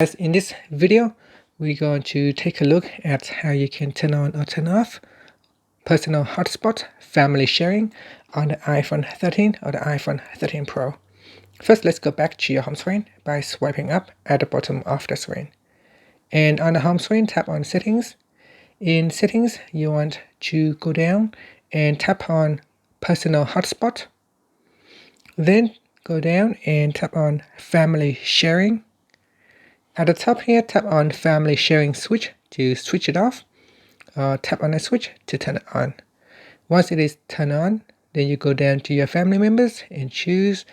As in this video, we're going to take a look at how you can turn on or turn off personal hotspot family sharing on the iPhone 13 or the iPhone 13 Pro. First, let's go back to your home screen by swiping up at the bottom of the screen. And on the home screen, tap on Settings. In Settings, you want to go down and tap on Personal Hotspot. Then go down and tap on Family Sharing. At the top here, tap on Family Sharing Switch to switch it off, or tap on the switch to turn it on. Once it is turned on, then you go down to your family members and choose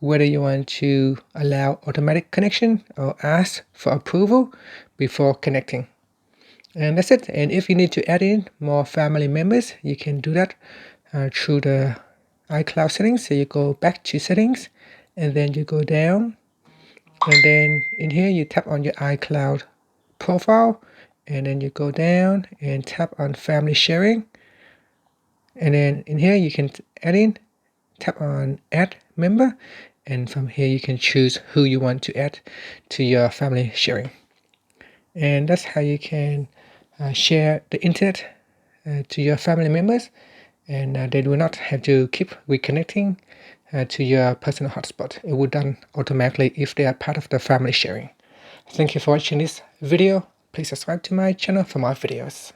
whether you want to allow automatic connection or ask for approval before connecting. And that's it. And if you need to add in more family members, you can do that through the iCloud settings. So you go back to Settings, and then you go down. And then in here, you tap on your iCloud profile, and then you go down and tap on Family Sharing. And then in here, you can tap on Add Member. And from here, you can choose who you want to add to your family sharing. And that's how you can share the internet to your family members. And they will not have to keep reconnecting to your personal hotspot. It will done automatically if they are part of the family sharing. Thank you for watching this video. Please subscribe to my channel for more videos.